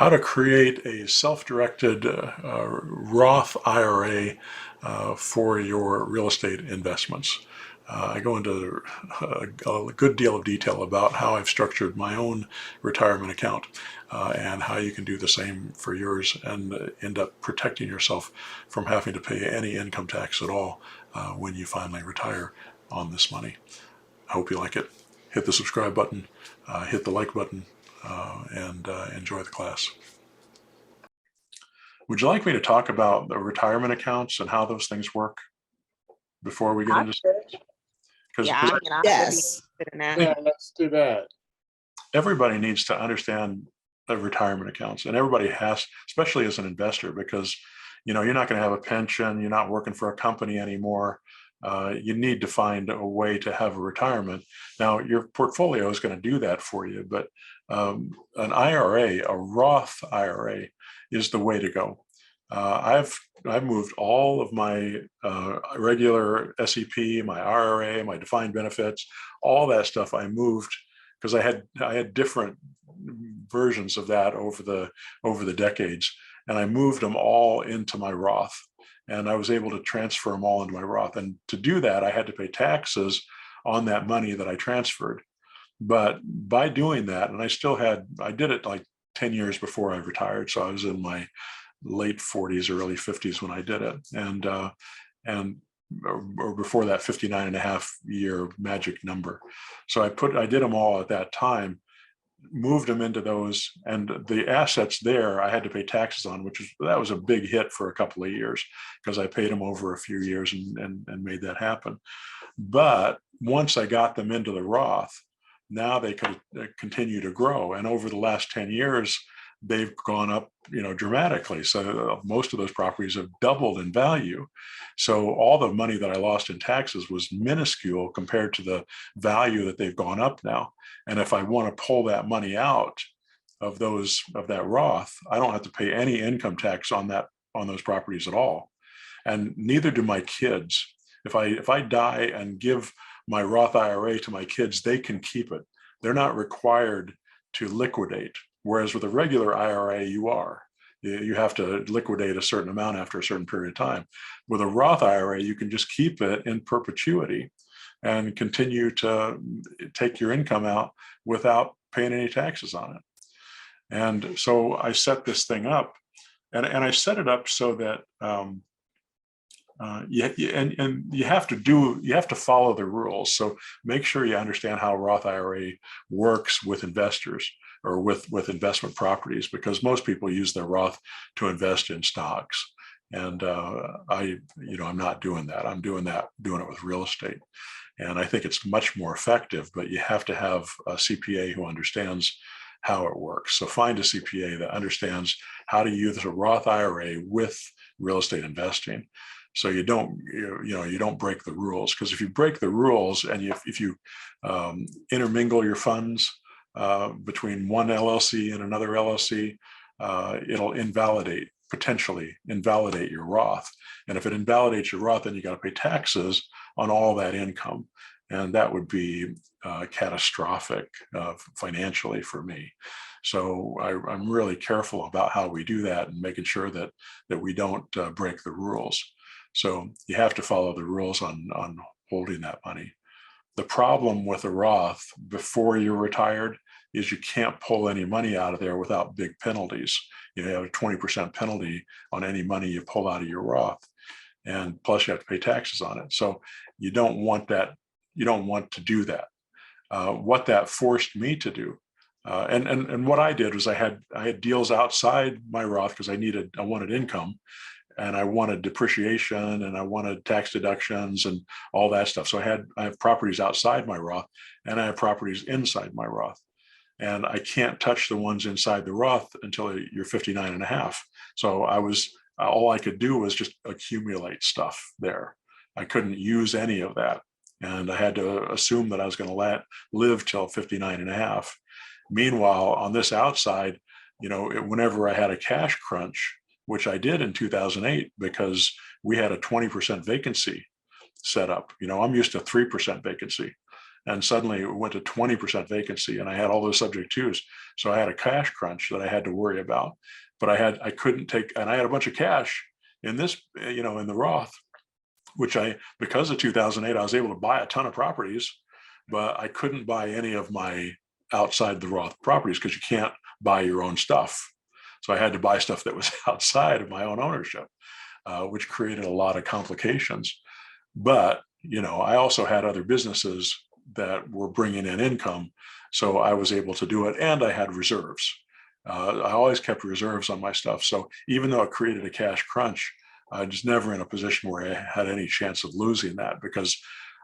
how to create a self-directed Roth IRA for your real estate investments. I go into a good deal of detail about how I've structured my own retirement account and how you can do the same for yours and end up protecting yourself from having to pay any income tax at all when you finally retire on this money. I hope you like it. Hit the subscribe button, hit the like button, and enjoy the class. Would you like me to talk about the retirement accounts and how those things work before we get I into? could. Because Yeah, I would be Yes. interested in that. Yeah, let's do that. everybody needs to understand the retirement accounts, and everybody has, especially as an investor, because you're not going to have a pension, you're not working for a company anymore. You need to find a way to have a retirement. Now, your portfolio is going to do that for you, but an IRA, a Roth IRA, is the way to go. I've moved all of my regular SEP, my IRA, my defined benefits, all that stuff. I moved because I had different versions of that over the decades, and I moved them all into my Roth, and I was able to transfer them all into my Roth. And to do that, I had to pay taxes on that money that I transferred. But by doing that, and I did it like 10 years before I retired, so I was in my late 40s, early 50s when I did it, and or before that 59 and a half year magic number. So I did them all at that time, moved them into those, and the assets there I had to pay taxes on, that was a big hit for a couple of years because I paid them over a few years and made that happen. But once I got them into the Roth, now they could continue to grow. And over the last 10 years, they've gone up, dramatically. So most of those properties have doubled in value. So all the money that I lost in taxes was minuscule compared to the value that they've gone up now. And if I want to pull that money out of that Roth, I don't have to pay any income tax on those properties at all. And neither do my kids. If I die and give my Roth IRA to my kids, they can keep it. They're not required to liquidate. Whereas with a regular IRA, you are. You have to liquidate a certain amount after a certain period of time. With a Roth IRA, you can just keep it in perpetuity and continue to take your income out without paying any taxes on it. And so I set this thing up, and I set it up so that you have to follow the rules. So make sure you understand how Roth IRA works with investors or with investment properties, because most people use their Roth to invest in stocks. And I'm not doing that. I'm doing it with real estate. And I think it's much more effective, but you have to have a CPA who understands how it works. So find a CPA that understands how to use a Roth IRA with real estate investing, so you don't break the rules. Because if you break the rules and if you intermingle your funds between one LLC and another LLC, it'll potentially invalidate your Roth. And if it invalidates your Roth, then you got to pay taxes on all that income. And that would be catastrophic financially for me. So I'm really careful about how we do that and making sure that we don't break the rules. So you have to follow the rules on holding that money. The problem with a Roth before you're retired is you can't pull any money out of there without big penalties. You have a 20% penalty on any money you pull out of your Roth. And plus you have to pay taxes on it. So you don't want that. You don't want to do that. What that forced me to do, and what I did was I had deals outside my Roth because I wanted income, and I wanted depreciation, and I wanted tax deductions and all that stuff. So I have properties outside my Roth, and I have properties inside my Roth. And I can't touch the ones inside the Roth until you're 59 and a half. So all I could do was just accumulate stuff there. I couldn't use any of that. And I had to assume that I was going to live till 59 and a half. Meanwhile, on this outside, whenever I had a cash crunch, which I did in 2008, because we had a 20% vacancy set up. I'm used to 3% vacancy. and suddenly it went to 20% vacancy, and I had all those subject twos. So I had a cash crunch that I had to worry about. But I couldn't take, and I had a bunch of cash in this, in the Roth, which because of 2008, I was able to buy a ton of properties, but I couldn't buy any of my outside the Roth properties because you can't buy your own stuff. So I had to buy stuff that was outside of my own ownership, which created a lot of complications. But, I also had other businesses that were bringing in income. So I was able to do it, and I had reserves. I always kept reserves on my stuff. So even though it created a cash crunch, I was never in a position where I had any chance of losing that, because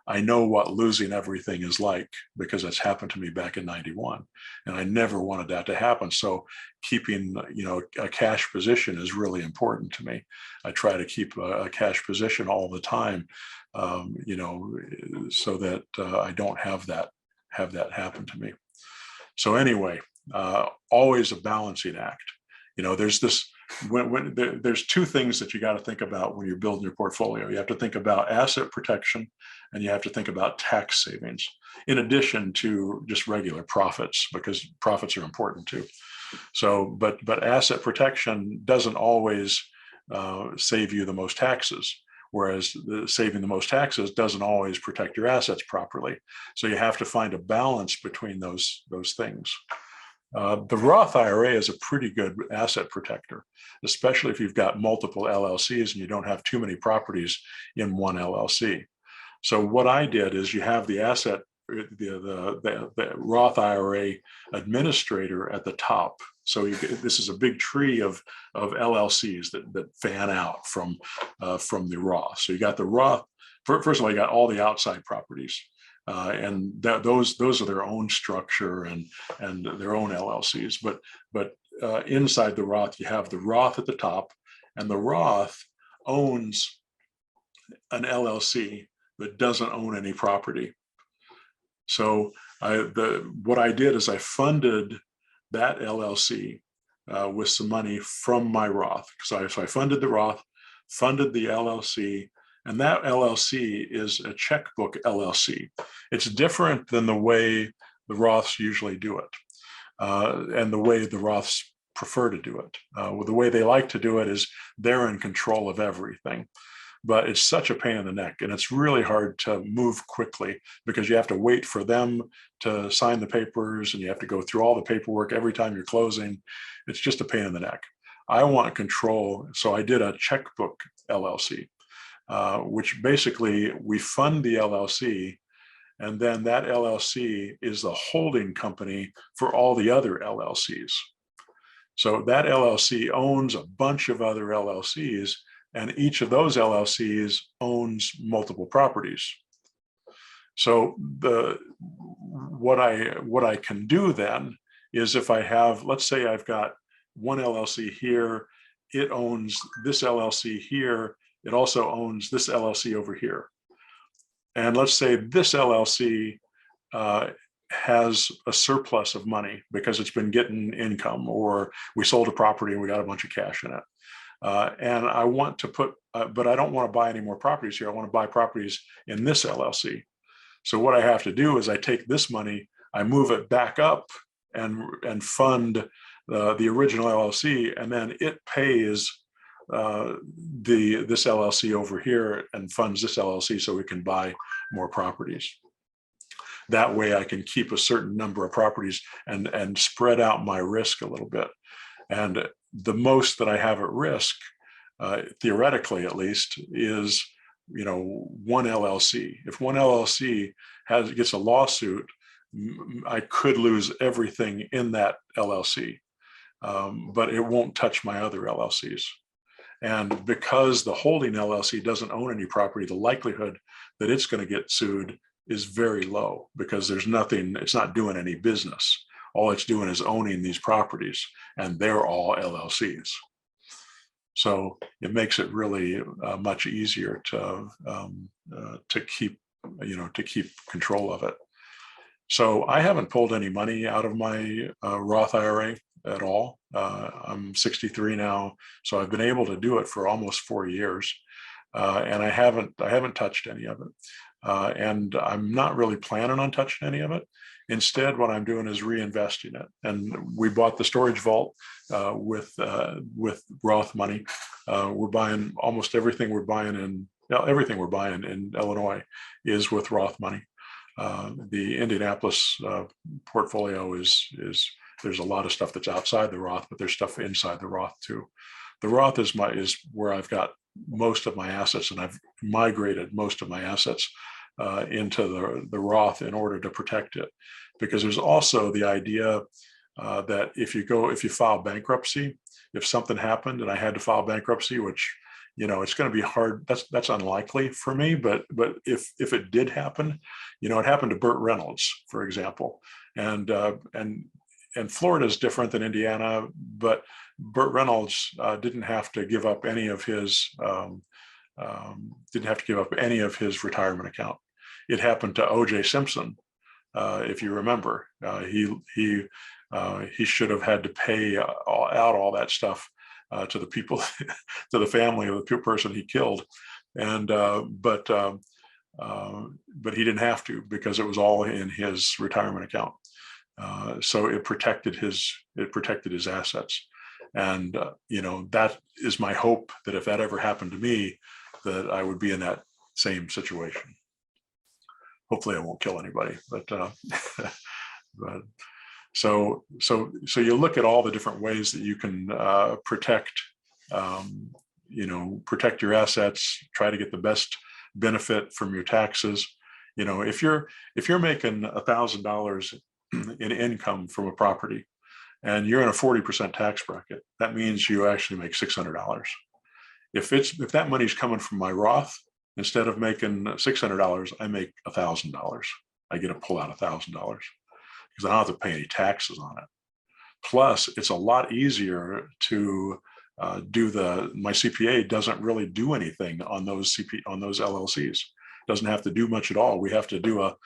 I know what losing everything is like, because that's happened to me back in 91, and I never wanted that to happen. So keeping, a cash position is really important to me. I try to keep a cash position all the time, so that I don't have that happen to me. So anyway, always a balancing act. There's this, there's two things that you got to think about when you're building your portfolio. You have to think about asset protection, and you have to think about tax savings, in addition to just regular profits, because profits are important too. So, but asset protection doesn't always save you the most taxes, whereas saving the most taxes doesn't always protect your assets properly. So you have to find a balance between those things. The Roth IRA is a pretty good asset protector, especially if you've got multiple LLCs and you don't have too many properties in one LLC. So what I did is, you have the asset, the Roth IRA administrator at the top. So this is a big tree of LLCs that fan out from the Roth. So you got the Roth. First of all, you got all the outside properties. And those are their own structure and their own LLCs. But inside the Roth, you have the Roth at the top, and the Roth owns an LLC that doesn't own any property. So what I did is I funded that LLC with some money from my Roth. So I funded the Roth, funded the LLC. And that LLC is a checkbook LLC. It's different than the way the Roths usually do it, and the way the Roths prefer to do it. The way they like to do it is they're in control of everything. But it's such a pain in the neck, and it's really hard to move quickly, because you have to wait for them to sign the papers, and you have to go through all the paperwork every time you're closing. It's just a pain in the neck. I want control, so I did a checkbook LLC. Which basically we fund the LLC, and then that LLC is the holding company for all the other LLCs. So that LLC owns a bunch of other LLCs, and each of those LLCs owns multiple properties. So what I can do then is, if I have, let's say I've got one LLC here, it owns this LLC here, it also owns this LLC over here. And let's say this LLC has a surplus of money because it's been getting income, or we sold a property and we got a bunch of cash in it. And I want to but I don't want to buy any more properties here. I want to buy properties in this LLC. So what I have to do is, I take this money, I move it back up and fund the original LLC, and then it pays this LLC over here and funds this LLC so we can buy more properties. That way I can keep a certain number of properties and spread out my risk a little bit. And the most that I have at risk, theoretically at least, is one LLC. If one LLC gets a lawsuit, I could lose everything in that LLC, but it won't touch my other LLCs. And because the holding LLC doesn't own any property, the likelihood that it's going to get sued is very low, because there's nothing, it's not doing any business. All it's doing is owning these properties, and they're all LLCs. So it makes it really much easier to keep, to keep control of it. So I haven't pulled any money out of my Roth IRA at all. I'm 63 now, so I've been able to do it for almost 4 years, and I haven't touched any of it. and I'm not really planning on touching any of it. Instead, what I'm doing is reinvesting it. And we bought the storage vault with Roth money. We're buying almost everything we're buying in Illinois is with Roth money. The Indianapolis portfolio is there's a lot of stuff that's outside the Roth, but there's stuff inside the Roth too. The Roth is where I've got most of my assets, and I've migrated most of my assets into the Roth in order to protect it, because there's also the idea that if you file bankruptcy, if something happened and I had to file bankruptcy, which it's going to be hard. That's unlikely for me, but if it did happen, it happened to Burt Reynolds, for example, and Florida is different than Indiana, but Burt Reynolds didn't have to give up any of his retirement account. It happened to O.J. Simpson, if you remember. He should have had to pay out all that stuff to the people, to the family of the person he killed, and but he didn't have to, because it was all in his retirement account. So it protected his assets, and that is my hope, that if that ever happened to me, that I would be in that same situation. Hopefully I won't kill anybody, but but so you look at all the different ways that you can protect your assets, try to get the best benefit from your taxes. If you're making $1,000 in income from a property and you're in a 40% tax bracket, that means you actually make $600. If that money's coming from my Roth, instead of making $600, I make $1,000. I get to pull out $1,000 because I don't have to pay any taxes on it. Plus, it's a lot easier to my CPA doesn't really do anything on those LLCs. Doesn't have to do much at all. We have to do a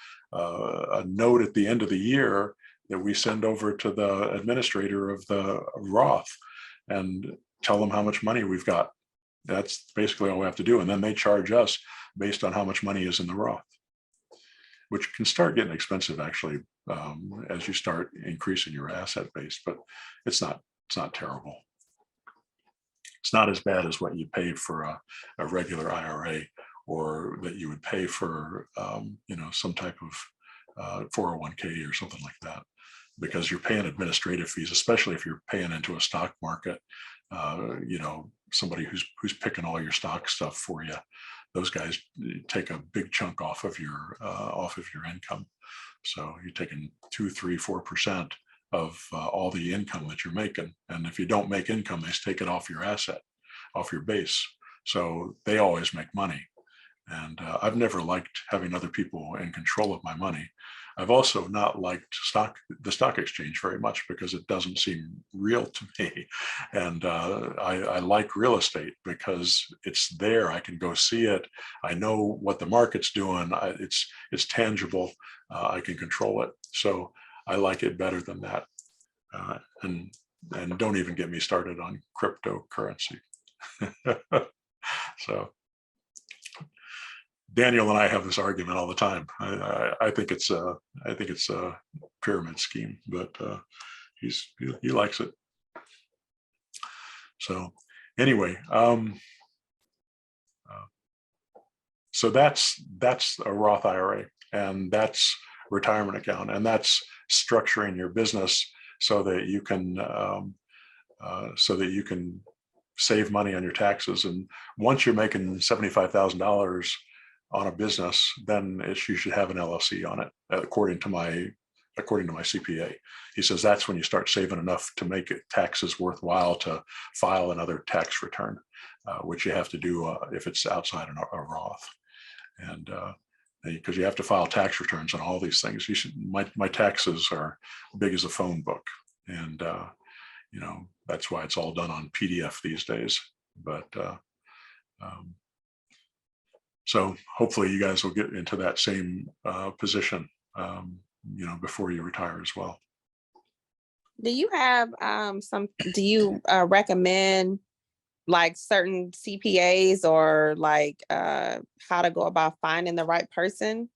note at the end of the year that we send over to the administrator of the Roth and tell them how much money we've got. That's basically all we have to do. And then they charge us based on how much money is in the Roth, which can start getting expensive actually as you start increasing your asset base, but it's not terrible. It's not as bad as what you pay for a regular IRA, or that you would pay for some type of 401k or something like that, because you're paying administrative fees, especially if you're paying into a stock market. Somebody who's picking all your stock stuff for you. Those guys take a big chunk off of your income. So you're taking 2, 3, 4% of all the income that you're making. And if you don't make income, they take it off your asset, off your base. So they always make money. And I've never liked having other people in control of my money. I've also not liked the stock exchange very much, because it doesn't seem real to me. And I like real estate because it's there. I can go see it. I know what the market's doing. It's tangible. I can control it. So I like it better than that. And don't even get me started on cryptocurrency. So Daniel and I have this argument all the time. I think it's a pyramid scheme, but he likes it. So anyway, so that's a Roth IRA, and that's retirement account, and that's structuring your business so that you can save money on your taxes. And once you're making $75,000 on a business, then you should have an LLC on it, according to my CPA. He says that's when you start saving enough to make it taxes worthwhile to file another tax return, which you have to do if it's outside a Roth. And because you have to file tax returns on all these things. My taxes are big as a phone book, and that's why it's all done on PDF these days. But so hopefully you guys will get into that same position, before you retire as well. Do you have do you recommend like certain CPAs or like how to go about finding the right person?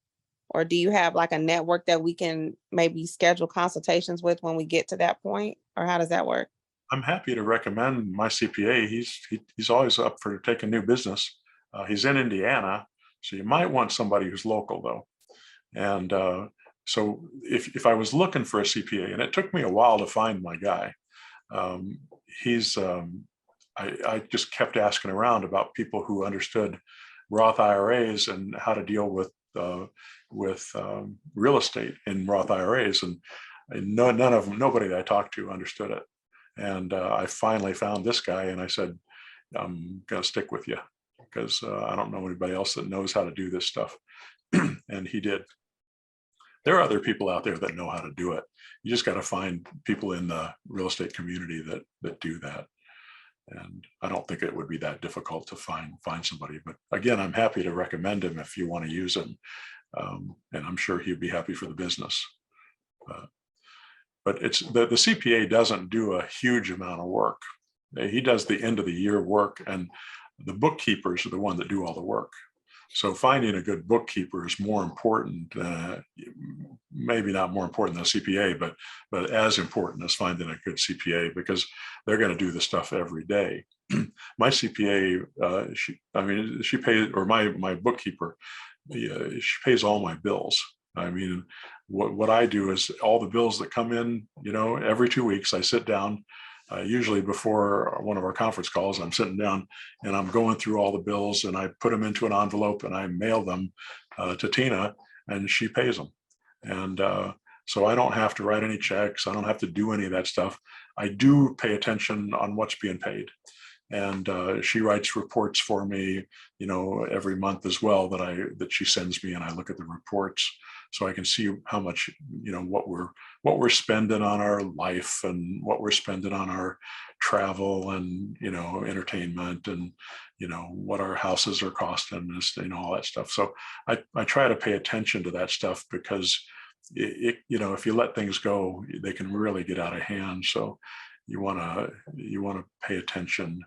Or do you have like a network that we can maybe schedule consultations with when we get to that point? Or how does that work? I'm happy to recommend my CPA. He's always up for taking new business. He's in Indiana, so you might want somebody who's local though. And so if I was looking for a CPA, and it took me a while to find my guy, um, he's I just kept asking around about people who understood Roth IRAs and how to deal with real estate in Roth IRAs, and none of them, nobody that I talked to understood it. And I finally found this guy, and I said, "I'm going to stick with you because I don't know anybody else that knows how to do this stuff." And he did. There are other people out there that know how to do it. You just got to find people in the real estate community that do that. And I don't think it would be that difficult to find somebody. But again, I'm happy to recommend him if you want to use him, and I'm sure he'd be happy for the business. But it's the CPA doesn't do a huge amount of work. He does the end of the year work, and the bookkeepers are the one that do all the work. So finding a good bookkeeper is more important, maybe not more important than a CPA, but as important as finding a good CPA, because they're going to do the stuff every day. My CPA, she pays, or my bookkeeper, she pays all my bills. I mean, what I do is all the bills that come in, every 2 weeks, I sit down. Usually before one of our conference calls, I'm sitting down and I'm going through all the bills, and I put them into an envelope and I mail them to Tina, and she pays them. And so I don't have to write any checks. I don't have to do any of that stuff. I do pay attention on what's being paid. And she writes reports for me, every month as well, that she sends me, and I look at the reports so I can see how much, what we're spending on our life, and what we're spending on our travel, and entertainment, and what our houses are costing us, all that stuff. So I try to pay attention to that stuff, because if you let things go, they can really get out of hand. So you want to pay attention,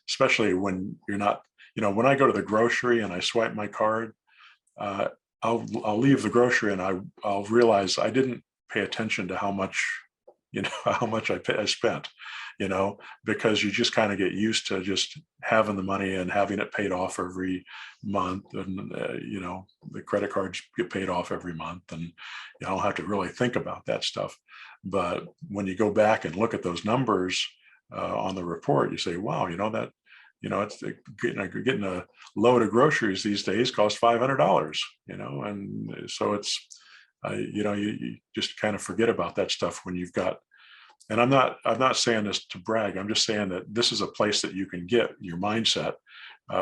especially when you're not, when I go to the grocery and I swipe my card, I'll leave the grocery, and I'll realize I didn't pay attention to how much, how much I spent, because you just kind of get used to just having the money and having it paid off every month. And, the credit cards get paid off every month, and you don't have to really think about that stuff. But when you go back and look at those numbers on the report, you say, wow, that, it's getting a load of groceries these days costs $500, and so it's, you just kind of forget about that stuff when you've got. And I'm not saying this to brag. I'm just saying that this is a place that you can get your mindset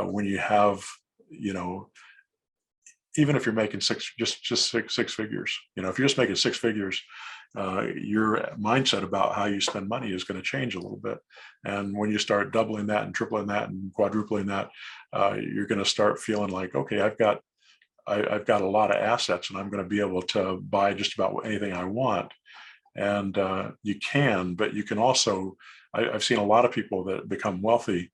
when you have, even if you're making six figures, if you're just making six figures, your mindset about how you spend money is going to change a little bit. And when you start doubling that and tripling that and quadrupling that, you're going to start feeling like, okay, I've got a lot of assets, and I'm going to be able to buy just about anything I want. And you can, but you can also, I've seen a lot of people that become wealthy,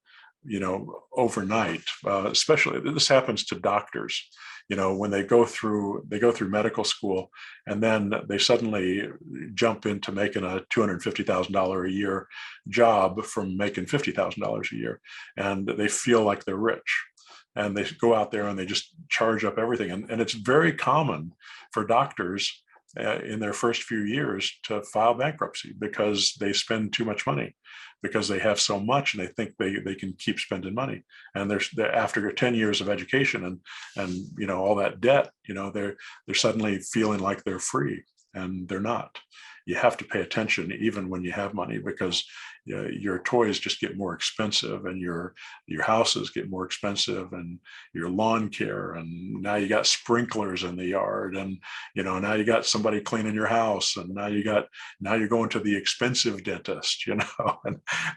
overnight. Especially this happens to doctors, when they go through medical school, and then they suddenly jump into making a $250,000 a year job from making $50,000 a year, and they feel like they're rich. And they go out there and they just charge up everything. And it's very common for doctors in their first few years to file bankruptcy, because they spend too much money, because they have so much and they think they can keep spending money. And they're after 10 years of education and all that debt, they're suddenly feeling like they're free, and they're not. You have to pay attention even when you have money, because your toys just get more expensive, and your houses get more expensive, and your lawn care, and now you got sprinklers in the yard, and now you got somebody cleaning your house, and now you're going to the expensive dentist, and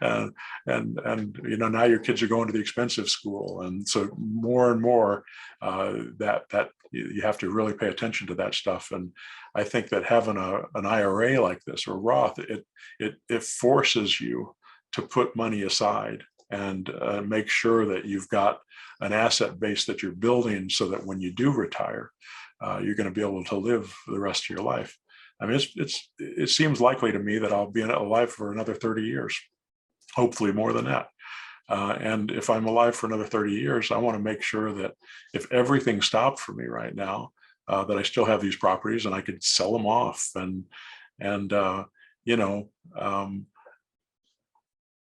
now your kids are going to the expensive school. And so more and more that you have to really pay attention to that stuff. And I think that having an IRA like this, or Roth, it forces you to put money aside and make sure that you've got an asset base that you're building so that when you do retire, you're going to be able to live the rest of your life. I mean, it seems likely to me that I'll be alive for another 30 years, hopefully more than that. And if I'm alive for another 30 years, I want to make sure that if everything stopped for me right now, that I still have these properties and I could sell them off. And you know,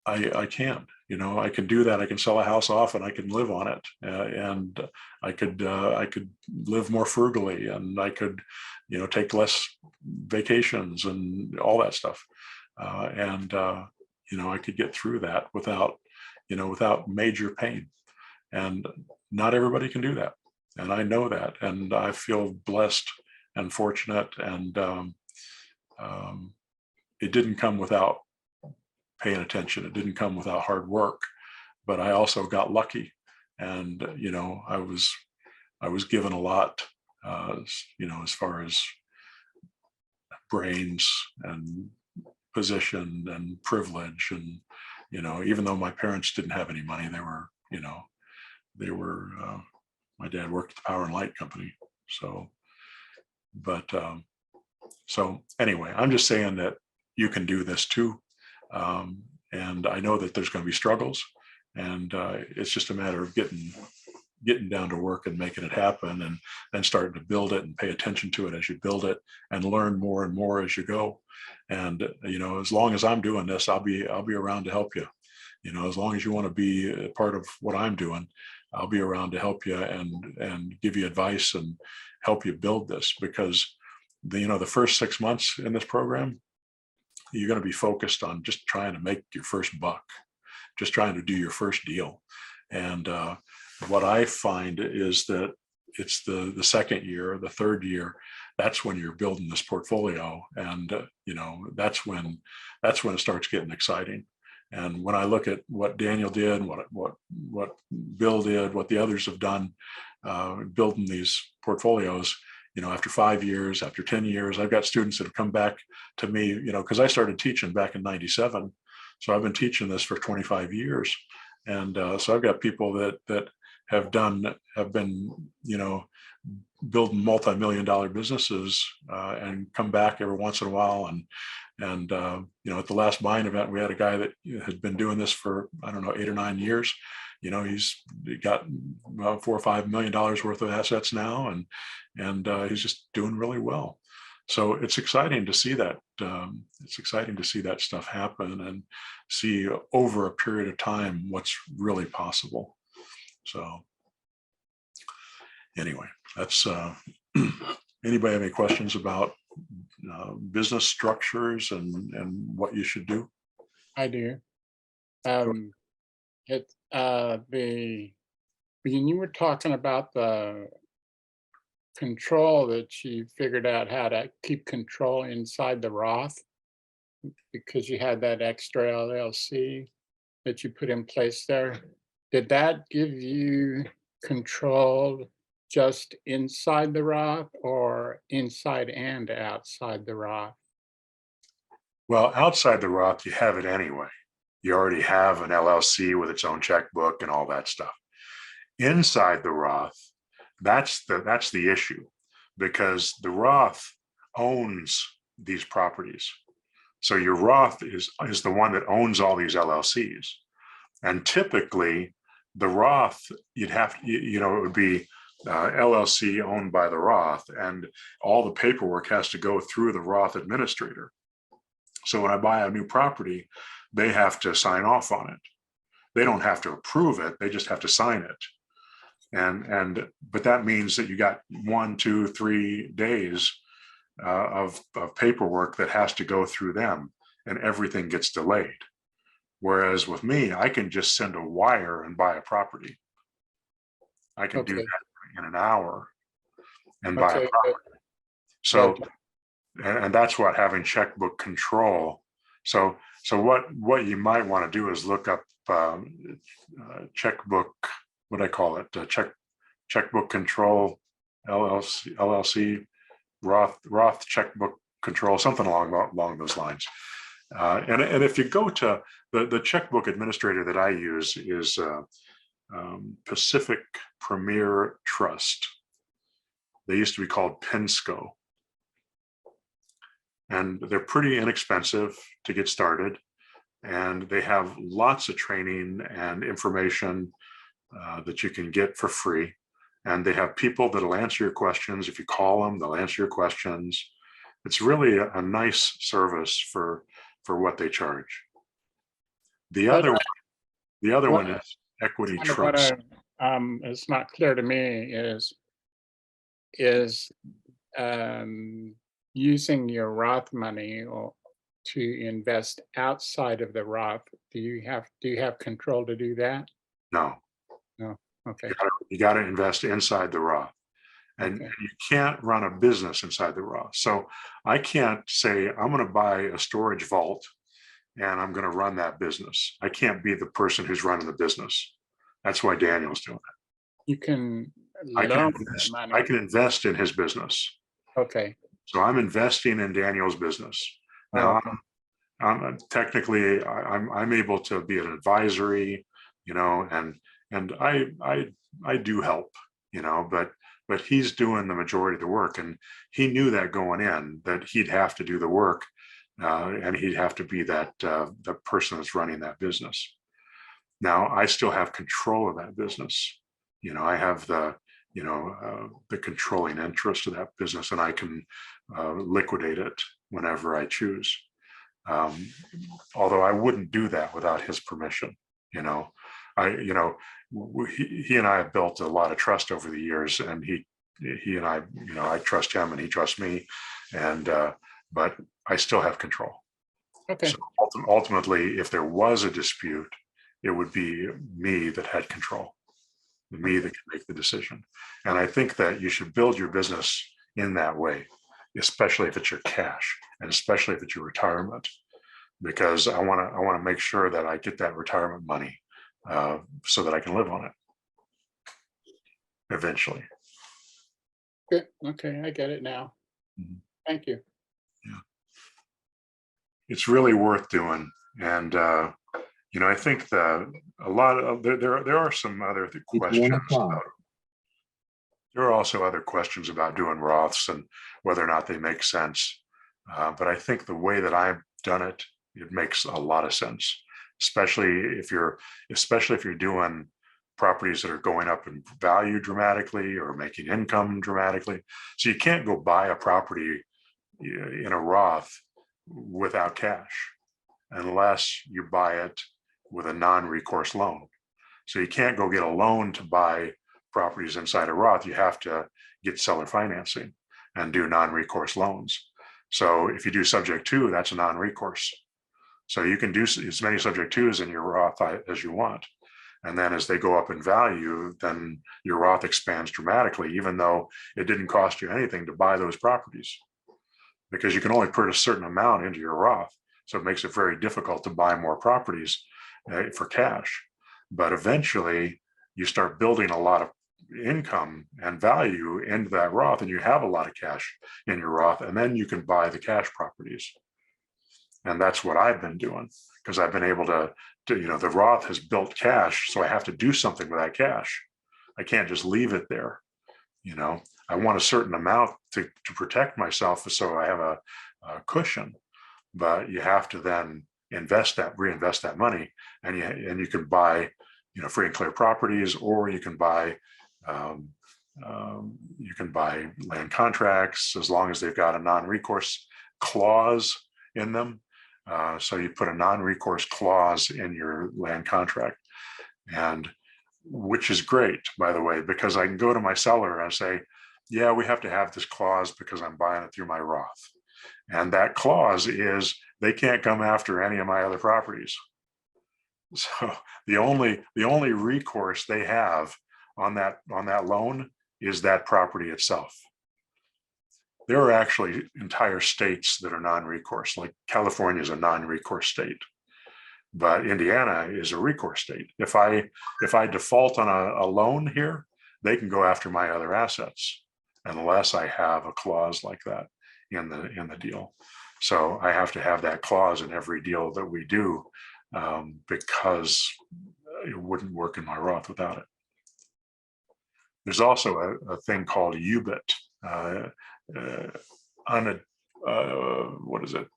I can, I can do that. I can sell a house off and I can live on it. And I could live more frugally, and I could, take less vacations and all that stuff. And I could get through that without major pain. And not everybody can do that. And I know that. And I feel blessed and fortunate. And it didn't come without paying attention. It didn't come without hard work, but I also got lucky. And, I was given a lot, as far as brains and position and privilege. And, even though my parents didn't have any money, my dad worked at the power and light company. So, but, so anyway, I'm just saying that you can do this too. And I know that there's going to be struggles, and it's just a matter of getting down to work and making it happen, and then starting to build it and pay attention to it as you build it, and learn more and more as you go. And as long as I'm doing this, I'll be around to help you. As long as you want to be a part of what I'm doing, I'll be around to help you and give you advice and help you build this. Because the first 6 months in this program, you're going to be focused on just trying to make your first buck, just trying to do your first deal. And what I find is that it's the second year, the third year, that's when you're building this portfolio. And, that's when it starts getting exciting. And when I look at what Daniel did, what Bill did, what the others have done, building these portfolios, after 5 years, after 10 years, I've got students that have come back to me, because I started teaching back in '97. So I've been teaching this for 25 years. And so I've got people that have been, building multi-million-dollar businesses and come back every once in a while. And at the last buying event, we had a guy that had been doing this for, I don't know, 8 or 9 years. He's got about $4 or $5 million worth of assets now, and he's just doing really well. So it's exciting to see that. It's exciting to see that stuff happen and see over a period of time what's really possible. So anyway, that's anybody have any questions about business structures and what you should do? I do. When you were talking about the control that you figured out how to keep control inside the Roth, because you had that extra LLC that you put in place there, did that give you control just inside the Roth or inside and outside the Roth? Well, outside the Roth, you have it anyway. You already have an LLC with its own checkbook and all that stuff. Inside the Roth, that's the issue, because the Roth owns these properties. So your Roth is the one that owns all these LLCs. And typically the Roth, it would be LLC owned by the Roth, and all the paperwork has to go through the Roth administrator. So when I buy a new property, they have to sign off on it. They don't have to approve it. They just have to sign it. But that means that you got 1, 2, 3 days of paperwork that has to go through them, and everything gets delayed. Whereas with me, I can just send a wire and buy a property. I can do that in an hour and buy a property. So, and that's what having checkbook control. So what you might want to do is look up checkbook, what I call it, checkbook control LLC, Roth checkbook control, something along those lines. And if you go to The checkbook administrator that I use is Pacific Premier Trust. They used to be called Pensco. And they're pretty inexpensive to get started. And they have lots of training and information that you can get for free. And they have people that'll answer your questions. If you call them, they'll answer your questions. It's really a nice service for what they charge. The What, other what- one is Equity kind of what Trust. it's not clear to me is using your Roth money or to invest outside of the Roth. Do you have control to do that? No, Okay. you got to invest inside the Roth. And Okay. you can't run a business inside the Roth. So I can't say, I'm going to buy a storage vault and I'm going to run that business. I can't be the person who's running the business. That's why Daniel's doing it. You can I loan I money. can invest in his business. Okay. So I'm investing in Daniel's business. Now, Okay. I'm technically, I'm able to be an advisory, and I do help, but he's doing the majority of the work, and he knew that going in, that he'd have to do the work, and he'd have to be that the person that's running that business. Now I still have control of that business. I have the controlling interest of that business, and I can liquidate it whenever I choose. Although I wouldn't do that without his permission. He and I have built a lot of trust over the years, and he and I trust him and he trusts me, and but I still have control. Okay. So ultimately, if there was a dispute, it would be me that had control, me that can make the decision. And I think that you should build your business in that way, especially if it's your cash, and especially if it's your retirement, because I want to make sure that I get that retirement money so that I can live on it eventually. Good. Okay. I get it now. Mhm. Thank you. It's really worth doing, and I think that a lot of there are some other questions. There are also other questions about doing Roths and whether or not they make sense. But I think the way that I've done it, it makes a lot of sense, especially if you're doing properties that are going up in value dramatically or making income dramatically. So you can't go buy a property in a Roth without cash unless you buy it with a non-recourse loan. So you can't go get a loan to buy properties inside a Roth. You have to get seller financing and do non-recourse loans. So if you do subject to, that's a non-recourse. So you can do as many subject twos in your Roth as you want. And then as they go up in value, then your Roth expands dramatically, even though it didn't cost you anything to buy those properties, because you can only put a certain amount into your Roth. So it makes it very difficult to buy more properties for cash. But eventually you start building a lot of income and value into that Roth, and you have a lot of cash in your Roth, and then you can buy the cash properties. And that's what I've been doing, because I've been able to the Roth has built cash, so I have to do something with that cash. I can't just leave it there. I want a certain amount to protect myself, so I have a cushion, but you have to then reinvest that money, and you can buy free and clear properties, or you can buy land contracts as long as they've got a non-recourse clause in them. So you put a non-recourse clause in your land contract, and which is great, by the way, because I can go to my seller and say, yeah, we have to have this clause because I'm buying it through my Roth. And that clause is they can't come after any of my other properties. So the only recourse they have on that loan is that property itself. There are actually entire states that are non-recourse, like California is a non-recourse state, but Indiana is a recourse state. If I default on a loan here, they can go after my other assets unless I have a clause like that in the deal. So I have to have that clause in every deal that we do because it wouldn't work in my Roth without it. There's also a thing called UBIT, what is it?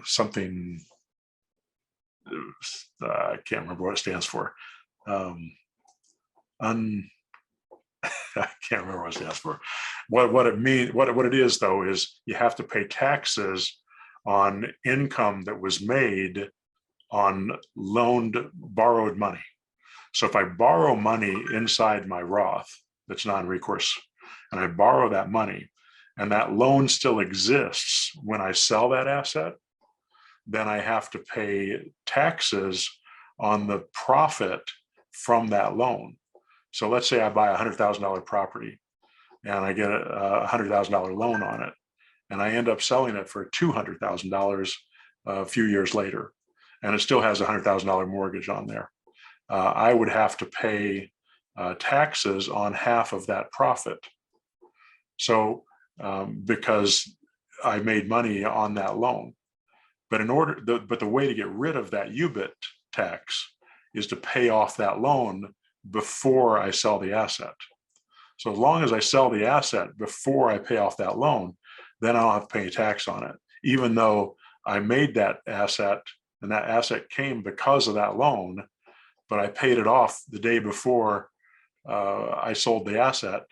Something, I can't remember what it stands for. I can't remember what it stands for. What it means, what it is though, is you have to pay taxes on income that was made on borrowed money. So if I borrow money inside my Roth that's non-recourse, and I borrow that money, and that loan still exists when I sell that asset, then I have to pay taxes on the profit from that loan. So let's say I buy a $100,000 property and I get a $100,000 loan on it, and I end up selling it for $200,000 a few years later, and it still has a $100,000 mortgage on there. I would have to pay taxes on half of that profit. So because I made money on that loan, but the way to get rid of that UBIT tax is to pay off that loan before I sell the asset. So as long as I sell the asset before I pay off that loan, then I don't have to pay tax on it, even though I made that asset and that asset came because of that loan, but I paid it off the day before I sold the asset,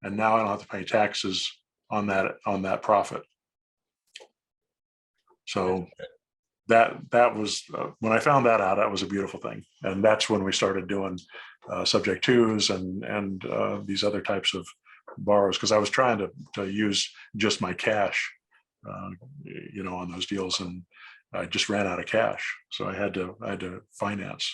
and now I don't have to pay taxes on that profit. So that was when I found that out, that was a beautiful thing, and that's when we started doing subject twos and these other types of borrows, because I was trying to use just my cash, on those deals, and I just ran out of cash, so I had to finance.